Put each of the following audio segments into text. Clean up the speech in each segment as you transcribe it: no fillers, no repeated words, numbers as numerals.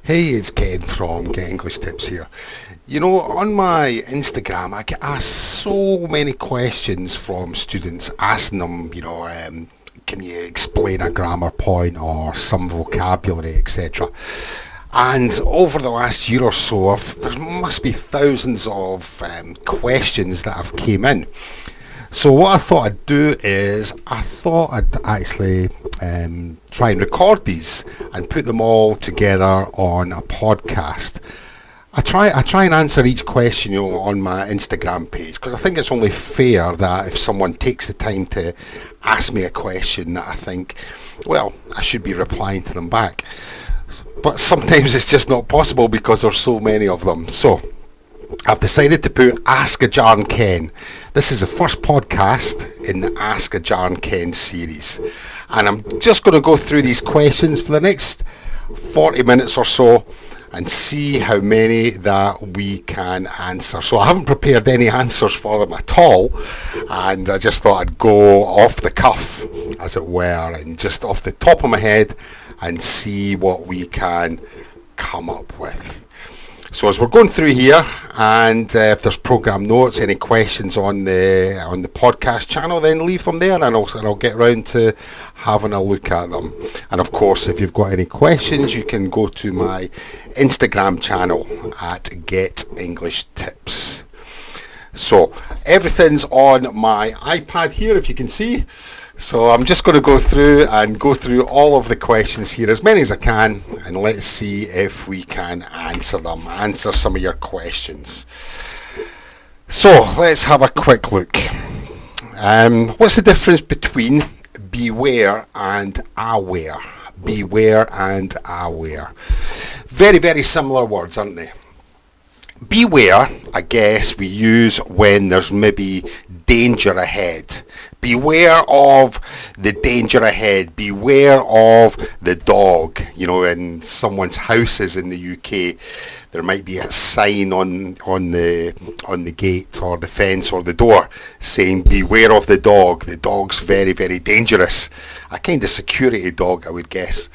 Hey, it's Ken from Get English Tips here. You know, on my Instagram, I get asked so many questions from students asking them, can you explain a grammar point or some vocabulary, etc. And over the last year or so, there must be thousands of questions that have came in. So what I thought I'd do is I thought I'd actually try and record these and put them all together on a podcast. I try and answer each question, on my Instagram page, because I think it's only fair that if someone takes the time to ask me a question that I think, well, I should be replying to them back. But sometimes it's just not possible because there's so many of them. So I've decided to put Ask Ajarn Ken. This is the first podcast in the Ask Ajarn Ken series. And I'm just going to go through these questions for the next 40 minutes or so and see how many that we can answer. So I haven't prepared any answers for them at all. And I just thought I'd go off the cuff, as it were, and just off the top of my head and see what we can come up with. So as we're going through here, and if there's program notes, any questions on the podcast channel, then leave them there, and I'll get round to having a look at them. And of course, if you've got any questions, you can go to my Instagram channel at Get English Tips. So everything's on my iPad here, if you can see. So I'm just going to go through all of the questions here, as many as I can, and let's see if we can answer some of your questions. So let's have a quick look. What's the difference between beware and aware? Beware and aware. Very, very similar words, aren't they? Beware, I guess, we use when there's maybe danger ahead. Beware of the danger ahead. Beware of the dog. In someone's houses in the UK, there might be a sign on the gate or the fence or the door saying beware of the dog. The dog's very, very dangerous. A kind of security dog, I would guess.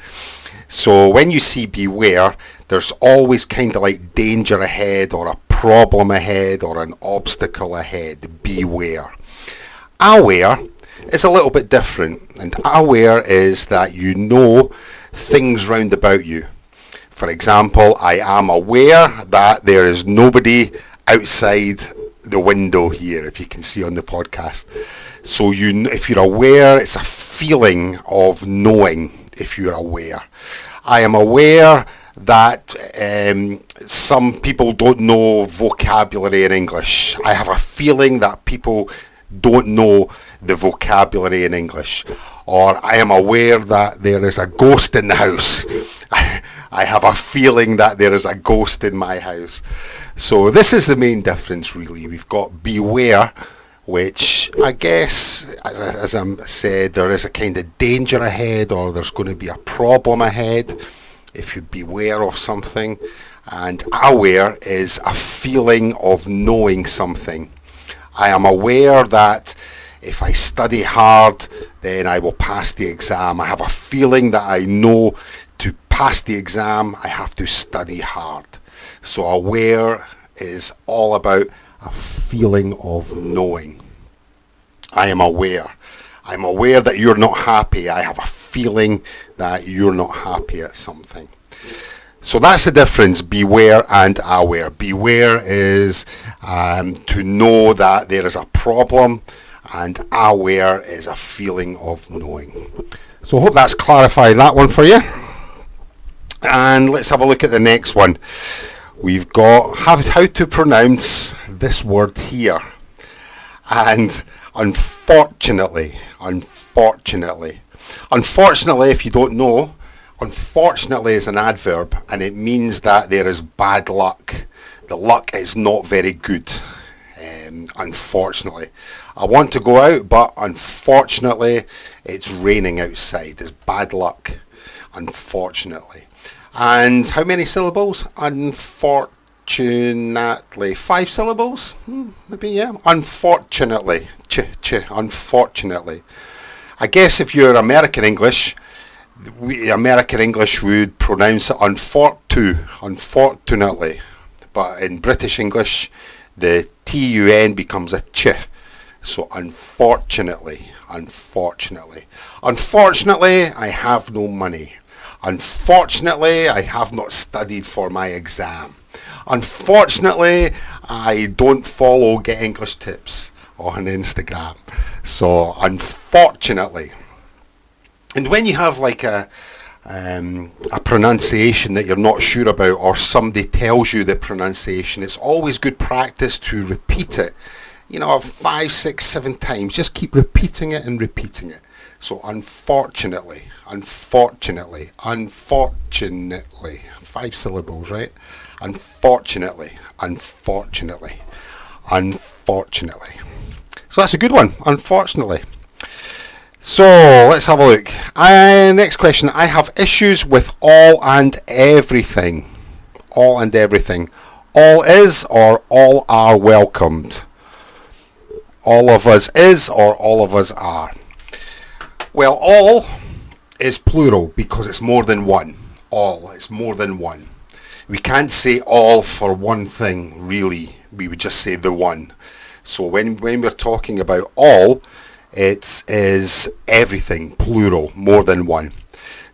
So when you see beware, there's always kind of like danger ahead or a problem ahead or an obstacle ahead. Beware. Aware is a little bit different, and aware is that you know things round about you. For example, I am aware that there is nobody outside the window here, if you can see on the podcast. So if you're aware, it's a feeling of knowing. If you're aware, I am aware that some people don't know vocabulary in English. I have a feeling that people don't know the vocabulary in English. Or I am aware that there is a ghost in the house. I have a feeling that there is a ghost in my house. So this is the main difference, really. We've got beware, which I guess, as I said, there is a kind of danger ahead, or there's going to be a problem ahead if you beware of something. And aware is a feeling of knowing something. I am aware that if I study hard, then I will pass the exam. I have a feeling that I know to pass the exam, I have to study hard. So aware is all about a feeling of knowing. I am aware. I'm aware that you're not happy. I have a feeling that you're not happy at something. So that's the difference, beware and aware. Beware is to know that there is a problem, and aware is a feeling of knowing. So I hope that's clarified that one for you. And let's have a look at the next one. We've got how to pronounce this word here. And unfortunately, if you don't know, unfortunately is an adverb, and it means that there is bad luck. The luck is not very good. Unfortunately, I want to go out, but unfortunately it's raining outside. There's bad luck, unfortunately. And how many syllables? Unfortunately, 5 syllables? Maybe, yeah. Unfortunately. Unfortunately. I guess if you're American English, American English would pronounce it unfortunately, but in British English the TUN becomes a ch. So unfortunately, unfortunately. Unfortunately, I have no money. Unfortunately, I have not studied for my exam. Unfortunately, I don't follow Get English Tips on Instagram. So unfortunately. And when you have like a pronunciation that you're not sure about, or somebody tells you the pronunciation, it's always good practice to repeat it. 5, 6, 7 times. Just keep repeating it and repeating it. So unfortunately, unfortunately, unfortunately. 5 syllables, right? Unfortunately, unfortunately, unfortunately. So that's a good one, unfortunately. So let's have a look. Next question. I have issues with all and everything. All and everything. All is or all are welcomed. All of us is or all of us are. Well, all is plural because it's more than one. All, it's more than one. We can't say all for one thing, really. We would just say the one. So when we're talking about all, it is everything, plural, more than one.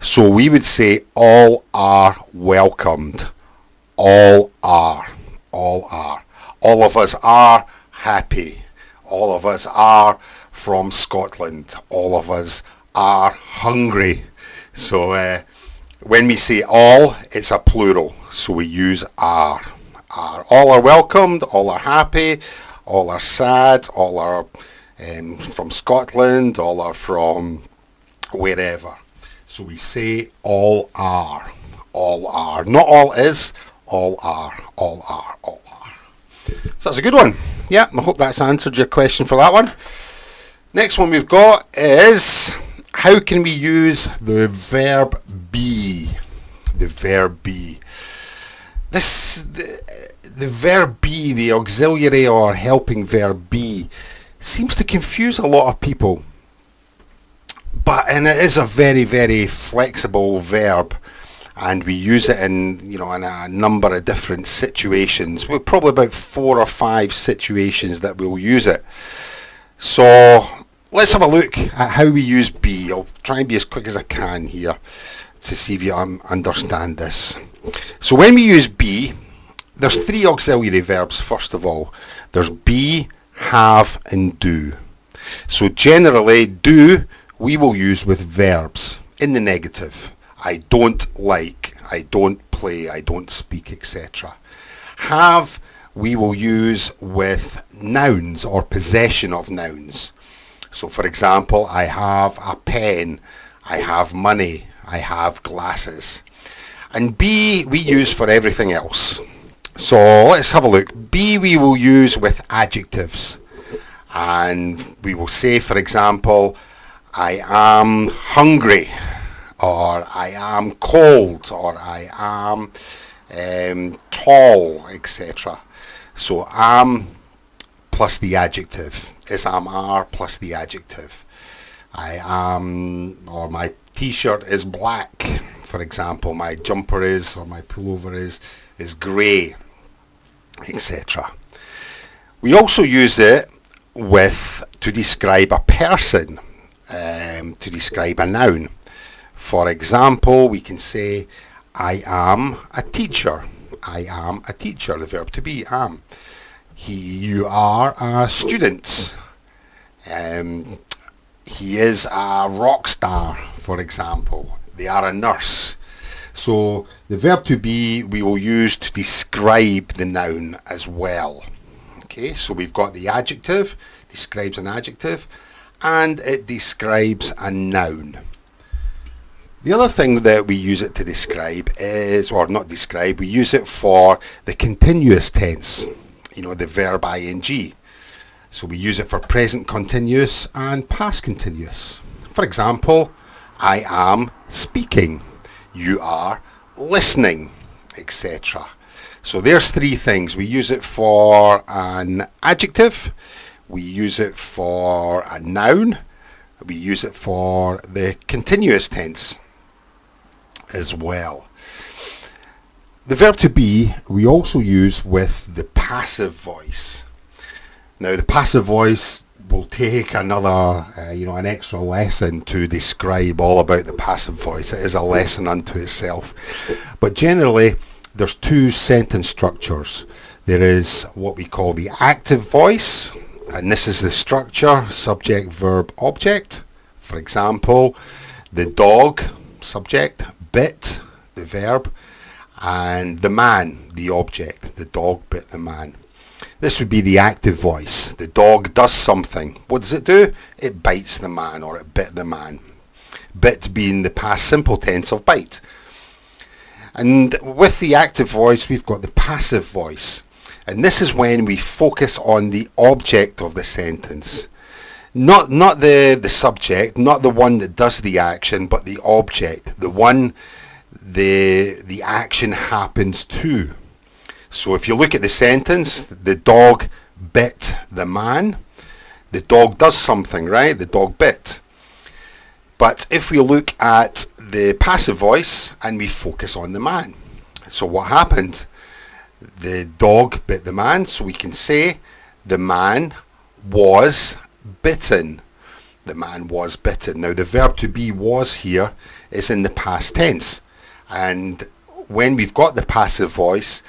So we would say all are welcomed. All are. All are. All of us are happy. All of us are from Scotland. All of us are hungry. So when we say all, it's a plural. So we use are. All are welcomed. All are happy. All are sad. All are from Scotland. All are from wherever. So we say all are. All are. Not all is. All are. All are. All are. So that's a good one. Yeah, I hope that's answered your question for that one. Next one we've got is, how can we use the verb be? The verb be. The verb be, the auxiliary or helping verb be, seems to confuse a lot of people. And it is a very, very flexible verb, and we use it in a number of different situations. We're probably about 4 or 5 situations that we'll use it. So let's have a look at how we use be. I'll try and be as quick as I can here to see if you understand this. So when we use be, there's 3 auxiliary verbs first of all. There's be, have and do. So generally do we will use with verbs in the negative. I don't like, I don't play, I don't speak, etc. Have we will use with nouns or possession of nouns. So for example, I have a pen, I have money, I have glasses. And be we use for everything else. So let's have a look. Be we will use with adjectives. And we will say, for example, I am hungry, or I am cold, or I am tall, etc. So am plus the adjective is am are plus the adjective. I am, or my t-shirt is black, for example. My jumper is, or my pullover is grey, etc. We also use it to describe a person, to describe a noun. For example, we can say, I am a teacher. I am a teacher, the verb to be, am. You are a student. He is a rock star, for example. They are a nurse. So the verb to be we will use to describe the noun as well. Okay, so we've got the adjective, describes an adjective, and it describes a noun. The other thing that we use it to describe is, or not describe, we use it for the continuous tense, the verb ing. So we use it for present continuous and past continuous. For example, I am speaking, you are listening, etc. So there's 3 things. We use it for an adjective, we use it for a noun, we use it for the continuous tense. as well. The verb to be we also use with the passive voice. Now the passive voice will take another, an extra lesson to describe all about the passive voice. It is a lesson unto itself. But generally, there's two sentence structures. There is what we call the active voice, and this is the structure, subject, verb, object. For example, the dog, subject, bit, the verb, and the man, the object. The dog bit the man. This would be the active voice. The dog does something. What does it do? It bites the man, or it bit the man. Bit being the past simple tense of bite. And with the active voice, we've got the passive voice. And this is when we focus on the object of the sentence. Not the subject, not the one that does the action, but the object, the one the action happens to. So if you look at the sentence, the dog bit the man. The dog does something, right? The dog bit. But if we look at the passive voice and we focus on the man. So what happened? The dog bit the man, so we can say the man was bitten. The man was bitten. Now the verb to be was here is in the past tense. And when we've got the passive voice,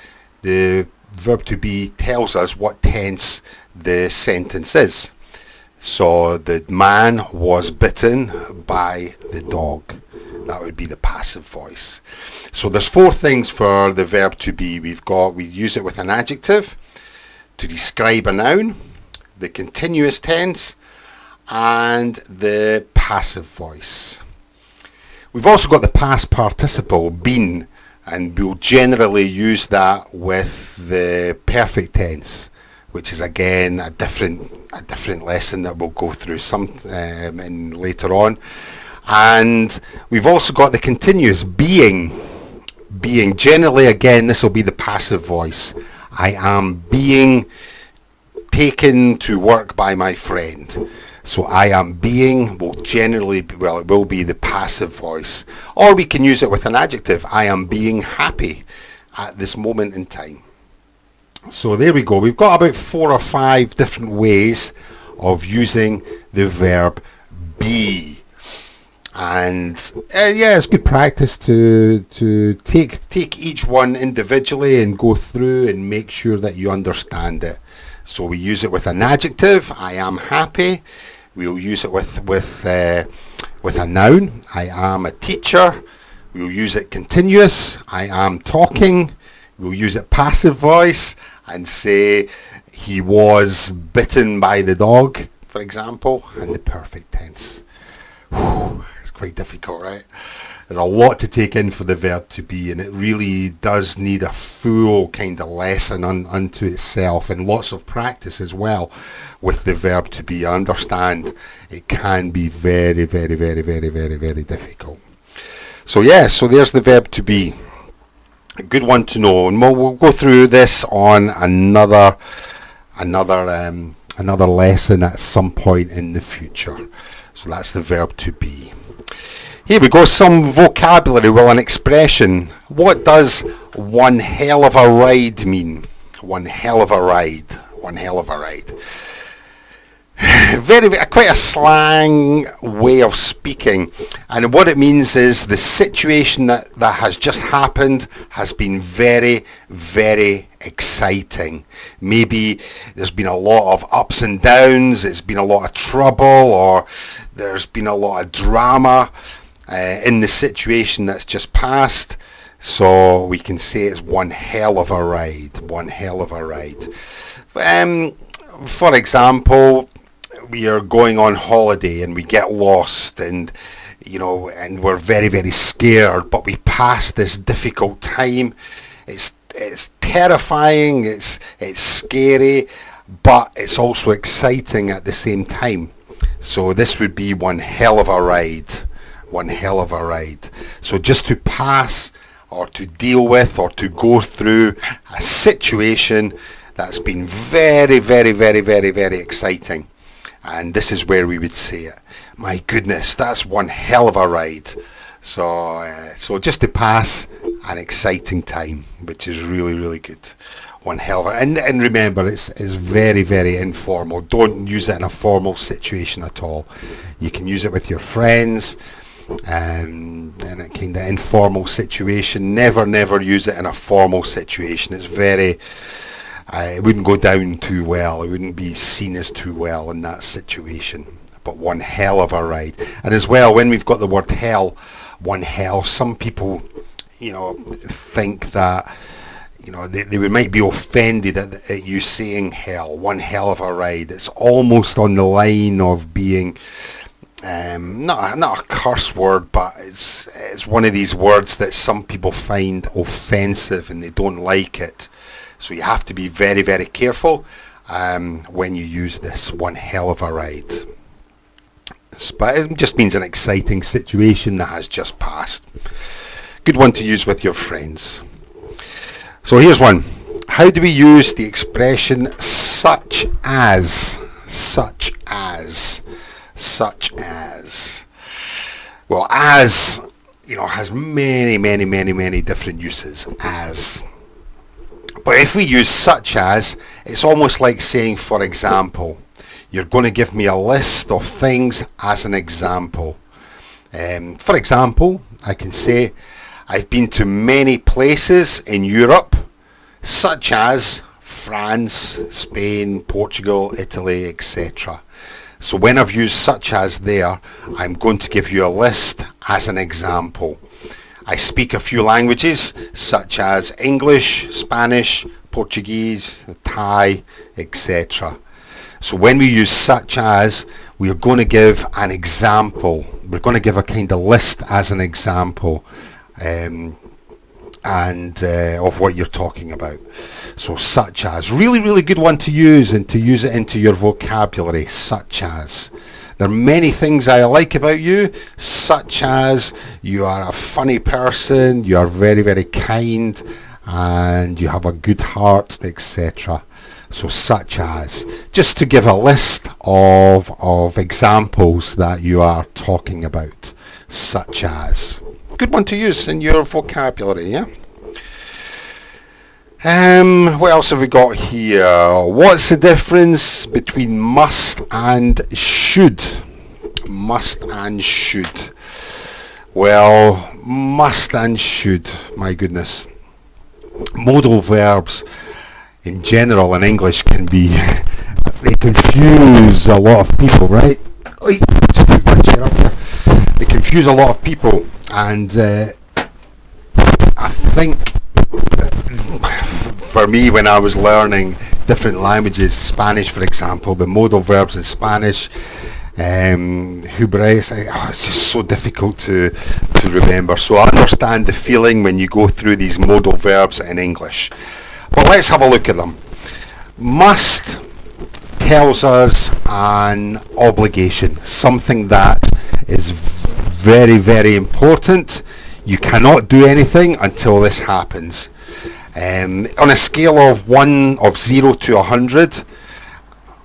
the verb to be tells us what tense the sentence is. So the man was bitten by the dog. That would be the passive voice. So there's four things for the verb to be. We use it with an adjective to describe a noun, the continuous tense, and the passive voice. We've also got the past participle, been, and we'll generally use that with the perfect tense, which is again a different lesson that we'll go through in later on. And we've also got the continuous, being. Generally, again, this will be the passive voice. I am being taken to work by my friend. So I am being will it will be the passive voice. Or we can use it with an adjective. I am being happy at this moment in time. So there we go. We've got about 4 or 5 different ways of using the verb be. And it's good practice to take each one individually and go through and make sure that you understand it. So we use it with an adjective. I am happy. We'll use it with a noun. I am a teacher. We'll use it continuous. I am talking. We'll use it passive voice and say he was bitten by the dog, for example, and the perfect tense. It's quite difficult, right? There's a lot to take in for the verb to be, and it really does need a full kind of lesson unto itself, and lots of practice as well with the verb to be. I understand it can be very, very, very, very, very, very difficult. So so there's the verb to be. A good one to know, and we'll go through this on another lesson at some point in the future. So that's the verb to be. Here we go, some vocabulary, an expression. What does one hell of a ride mean? One hell of a ride. One hell of a ride. Quite a slang way of speaking, and what it means is the situation that has just happened has been very, very exciting. Maybe there's been a lot of ups and downs, it's been a lot of trouble, or there's been a lot of drama in the situation that's just passed. So we can say it's one hell of a ride. One hell of a ride. For example, we are going on holiday and we get lost, and we're very, very scared, but we pass this difficult time. It's terrifying, it's scary, but it's also exciting at the same time. So this would be one hell of a ride. One hell of a ride. So just to pass or to deal with or to go through a situation that's been very, very, very, very, very exciting. And this is where we would say it. My goodness, that's one hell of a ride. So just to pass an exciting time, which is really, really good. One hell of it. And remember, it's very, very informal. Don't use it in a formal situation at all. You can use it with your friends, in a kind of informal situation. Never use it in a formal situation. It's very... it wouldn't go down too well. It wouldn't be seen as too well in that situation. But one hell of a ride. And as well, when we've got the word hell, one hell, some people, think that, they might be offended at you saying hell, one hell of a ride. It's almost on the line of being, not a curse word, but it's one of these words that some people find offensive and they don't like it. So you have to be very, very careful when you use this, one hell of a ride. But it just means an exciting situation that has just passed. Good one to use with your friends. So here's one. How do we use the expression such as? Such as. Such as. Well, as, has many different uses. As. But if we use such as, it's almost like saying, for example. You're going to give me a list of things as an example. For example, I can say, I've been to many places in Europe, such as France, Spain, Portugal, Italy, etc. So when I've used such as there, I'm going to give you a list as an example. I speak a few languages, such as English, Spanish, Portuguese, Thai, etc. So when we use such as, we're going to give an example. We're going to give a kind of list as an example of what you're talking about. So such as, really good one to use and to use it into your vocabulary, such as. There are many things I like about you, such as you are a funny person, you are very, very kind, and you have a good heart, etc. So such as, just to give a list of examples that you are talking about, such as. Good one to use in your vocabulary, yeah? What else have we got here? What's the difference between must and should? Must and should. Well, must and should, my goodness. Modal verbs in general in English can be, they confuse a lot of people, right? Just move my chair up here. They confuse a lot of people, and I think for me, when I was learning different languages, Spanish for example, the modal verbs in Spanish, hubris, it's just so difficult to remember. So I understand the feeling when you go through these modal verbs in English. But let's have a look at them. Must tells us an obligation, something that is very, very important. You cannot do anything until this happens. On a scale of 0 to 100,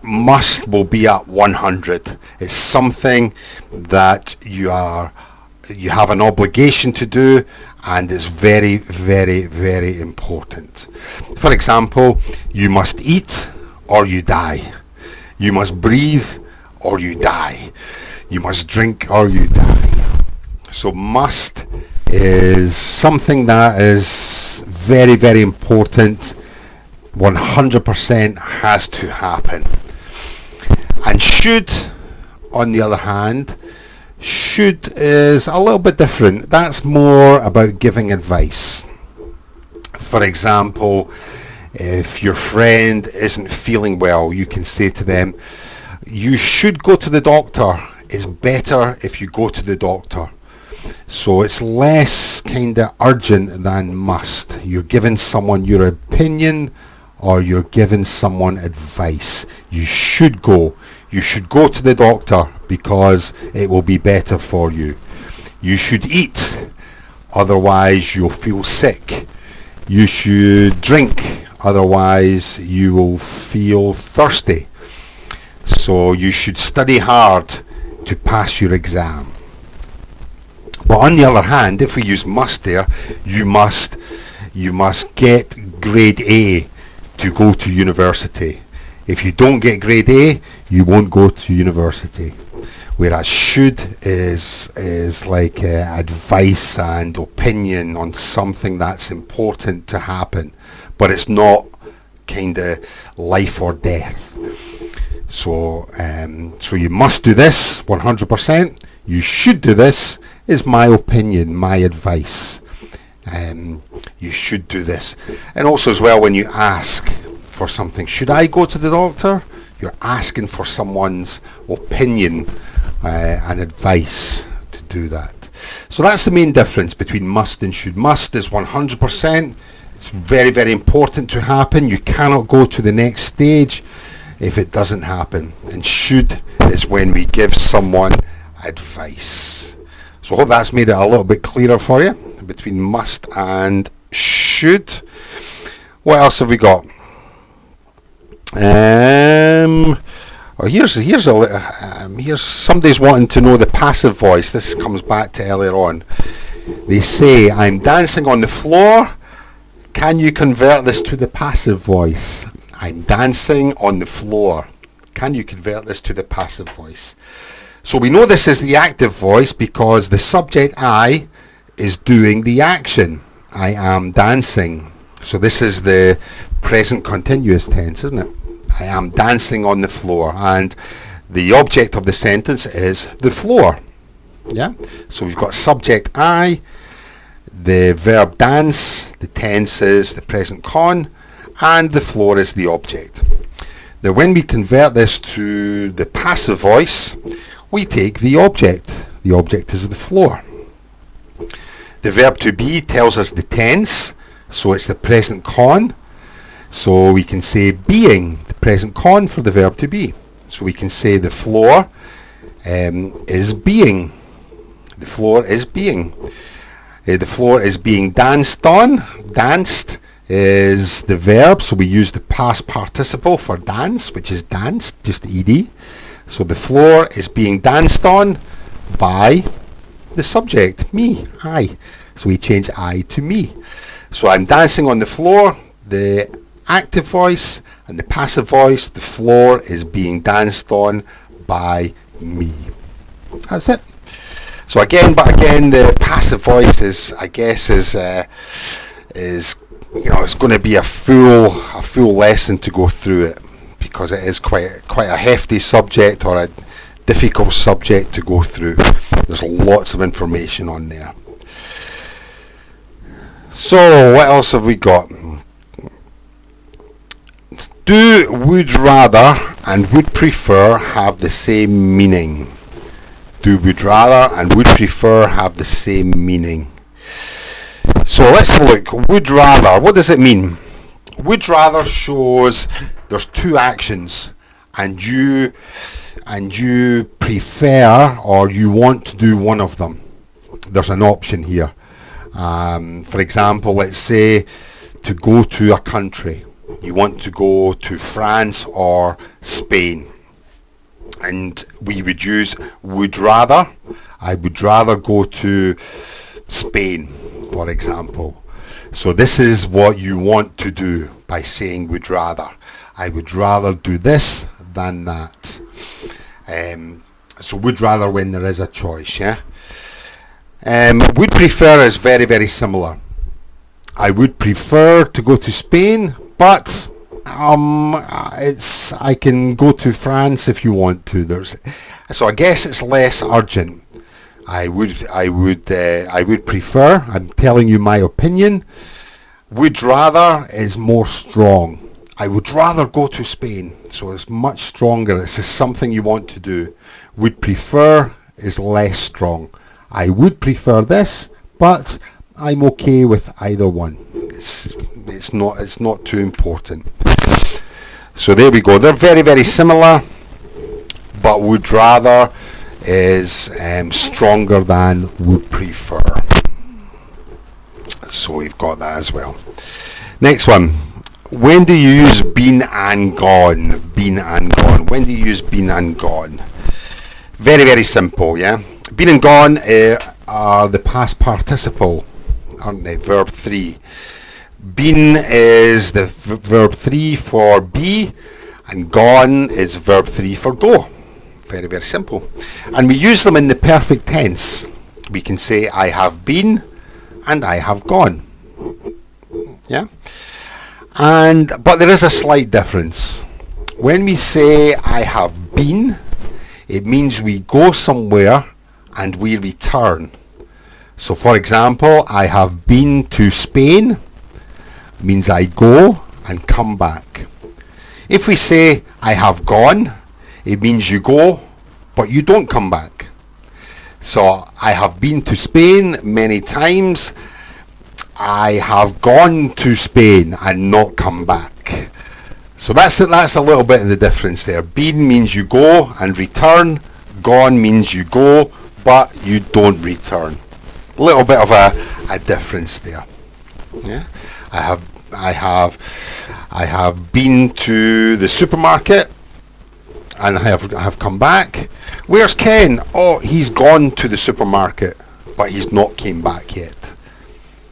must will be at 100. It's something that you have an obligation to do, and it's very, very, very important. For example, you must eat or you die. You must breathe or you die. You must drink or you die. So must is something that is very, very important. 100% has to happen. And should, on the other hand, should is a little bit different. That's more about giving advice. For example, if your friend isn't feeling well, you can say to them, you should go to the doctor. It's better if you go to the doctor. So it's less kind of urgent than must. You're giving someone your opinion, or you're giving someone advice. You should go. You should go to the doctor because it will be better for you. You should eat, otherwise you'll feel sick. You should drink, otherwise you will feel thirsty. So you should study hard to pass your exam. But on the other hand, if we use must there, you must get grade A to go to university. If you don't get grade A, you won't go to university. Whereas should is like advice and opinion on something that's important to happen, but it's not kind of life or death. So you must do this 100%. You should do this is my opinion, my advice. You should do this. And also as well, when you ask for something, should I go to the doctor? You're asking for someone's opinion and advice to do that. So that's the main difference between must and should. Must is 100%. It's very, very important to happen. You cannot go to the next stage if it doesn't happen. And should is when we give someone advice. So I hope that's made it a little bit clearer for you between must and should. What else have we got? Here's somebody's wanting to know the passive voice. This comes back to earlier on. They say, I'm dancing on the floor. Can you convert this to the passive voice? I'm dancing on the floor. Can you convert this to the passive voice? So we know this is the active voice because the subject I is doing the action. I am dancing. So this is the present continuous tense, isn't it? I am dancing on the floor, and the object of the sentence is the floor. Yeah. So we've got subject I, the verb dance, the tense is the present con, and the floor is the object. Now when we convert this to the passive voice, we take the object. The object is the floor. The verb to be tells us the tense, so it's the present con. So we can say being, the present con for the verb to be. So we can say the floor is being. The floor is being. The floor is being danced on. Danced is the verb, so we use the past participle for dance, which is danced, just ed. So the floor is being danced on by the subject, me, I. So we change I to me. So I'm dancing on the floor, the active voice, and the passive voice, the floor is being danced on by me. That's it. So again, the passive voice is, I guess, is it's going to be a full lesson to go through it, because it is quite a hefty subject, or a difficult subject to go through. There's lots of information on there. So what else have we got? Do would rather and would prefer have the same meaning? Do would rather and would prefer have the same meaning? So let's have a look. Would rather, what does it mean? Would rather shows there's two actions, and you prefer, or you want to do one of them. There's an option here. For example, let's say to go to a country. You want to go to France or Spain, and we would use would rather. I would rather go to Spain, for example. So this is what you want to do by saying would rather. I would rather do this than that. So would rather when there is a choice, yeah? Would prefer is very, very similar. I would prefer to go to Spain, but I can go to France if you want to. So I guess it's less urgent. I would prefer. I'm telling you my opinion. Would rather is more strong. I would rather go to Spain. So it's much stronger. This is something you want to do. Would prefer is less strong. I would prefer this, but I'm okay with either one. It's not too important. So there we go. They're very, very similar, but would rather is stronger than would prefer. So we've got that as well. Next one. When do you use been and gone? Been and gone. When do you use been and gone? Very, very simple, yeah? Been and gone are the past participle, aren't they? Verb 3. Been is the verb 3 for be, and gone is verb 3 for go. Very, very simple. And we use them in the perfect tense. We can say I have been and I have gone. Yeah? But there is a slight difference. When we say I have been, it means we go somewhere and we return. So for example, I have been to Spain means I go and come back. If we say I have gone, it means you go but you don't come back. So I have been to Spain many times. I have gone to Spain and not come back. So that's a little bit of the difference there. Been means you go and return. Gone means you go but you don't return. A little bit of a difference there. Yeah, I have been to the supermarket and I have come back. Where's Ken? Oh, he's gone to the supermarket, but he's not came back yet.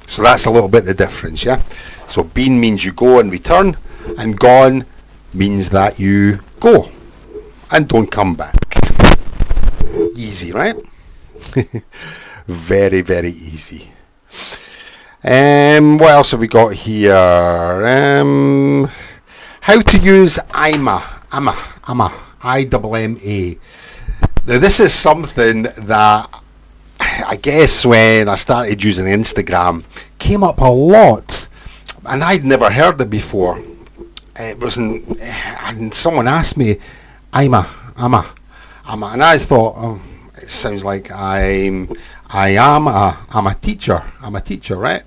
So that's a little bit the difference, yeah? So been means you go and return, and gone means that you go and don't come back. Easy, right? Very, very easy. What else have we got here? How to use imma. I-M-M-A. Now this is something that I guess when I started using Instagram came up a lot, and I'd never heard it before. It wasn't, and someone asked me, imma, and I thought, oh, it sounds like I'm a teacher. I'm a teacher, right?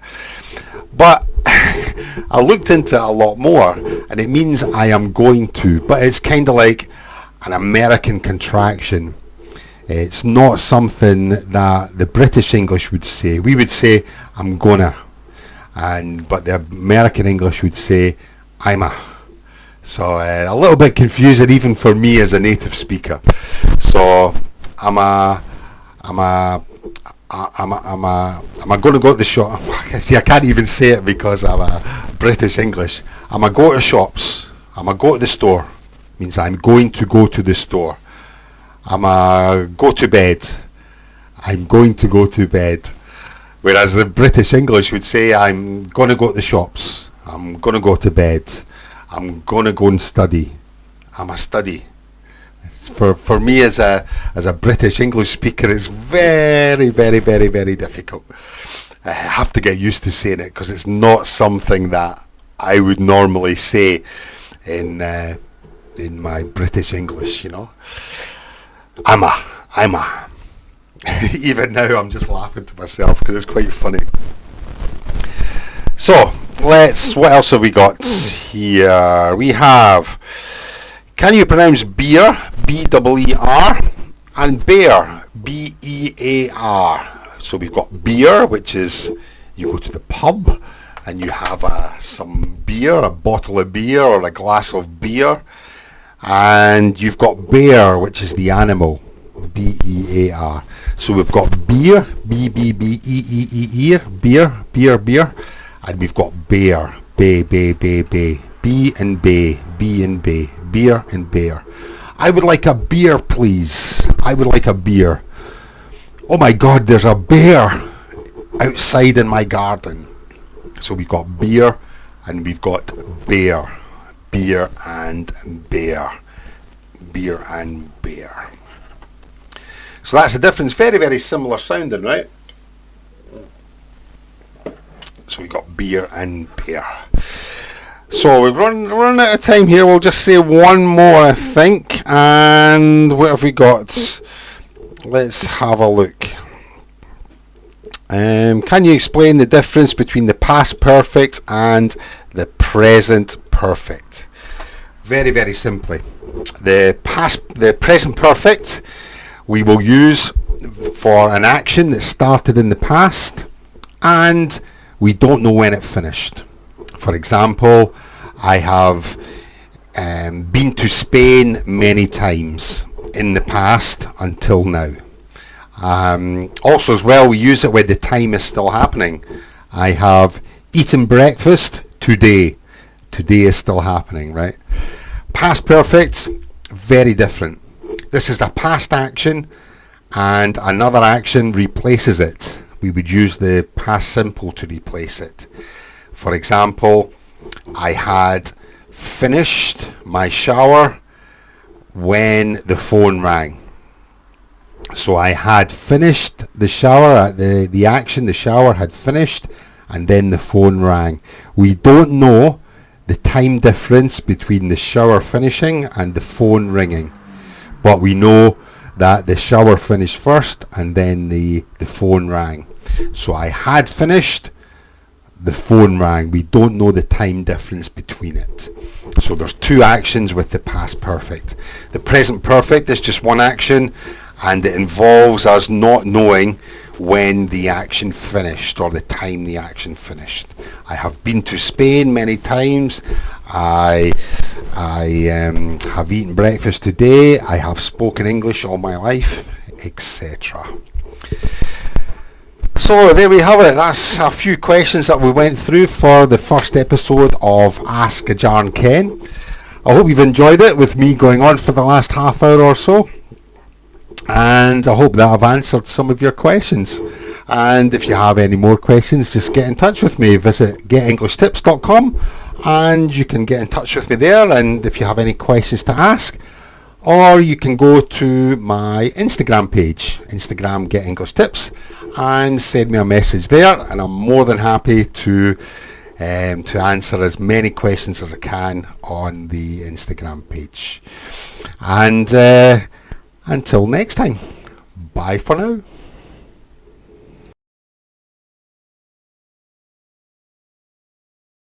But I looked into it a lot more, and it means I am going to, but it's kind of like an American contraction. It's not something that the British English would say. We would say I'm gonna, but the American English would say imma. So a little bit confusing even for me as a native speaker. So I'm going to go to the shop. See, I can't even say it because I'm a British English. I'm going to go to shops. I'm going to go to the store. Means I'm going to go to the store. I'm going to go to bed. I'm going to go to bed. Whereas the British English would say I'm going to go to the shops. I'm going to go to bed. I'm going to go and study. I'm a study. For me as a British English speaker, it's very, very, very, very difficult. I have to get used to saying it because it's not something that I would normally say in my British English, you know. Imma. Even now I'm just laughing to myself because it's quite funny. So what else have we got here? We have, can you pronounce beer, B-E-E-R, and bear, B-E-A-R? So we've got beer, which is you go to the pub and you have some beer, a bottle of beer or a glass of beer. And you've got bear, which is the animal, B-E-A-R. So we've got beer, B-B-B-E-E-E-R, beer, and we've got bear, bay, B and bay, B and bay, beer and bear. I would like a beer, please. I would like a beer. Oh my God, there's a bear outside in my garden. So we've got beer and we've got bear. Beer and bear. Beer and bear. So that's the difference. Very, very similar sounding, right? So we got beer and bear. So we've run out of time here. We'll just say one more, I think. And what have we got? Let's have a look. Can you explain the difference between the past perfect and the present perfect? Very, very simply. The present perfect we will use for an action that started in the past and we don't know when it finished. For example, I have been to Spain many times in the past until now. Also as well, we use it when the time is still happening. I have eaten breakfast today. Today is still happening, right? Past perfect, very different. This is a past action and another action replaces it. We would use the past simple to replace it. For example, I had finished my shower when the phone rang. So I had finished the shower, the action, the shower had finished, and then the phone rang. We don't know the time difference between the shower finishing and the phone ringing, but we know that the shower finished first and then the phone rang. So I had finished, the phone rang. We don't know the time difference between it. So there's two actions with the past perfect. The present perfect is just one action, and it involves us not knowing when the action finished or the time the action finished. I have been to Spain many times. I have eaten breakfast today. I have spoken English all my life, etc. So there we have it. That's a few questions that we went through for the first episode of Ask Ajarn Ken. I hope you've enjoyed it with me going on for the last half hour or so. And I hope that I've answered some of your questions. And if you have any more questions, just get in touch with me. Visit getenglishtips.com and you can get in touch with me there. And if you have any questions to ask, or you can go to my Instagram page, Instagram Get English Tips, and send me a message there, and I'm more than happy to answer as many questions as I can on the Instagram page. And until next time, bye for now.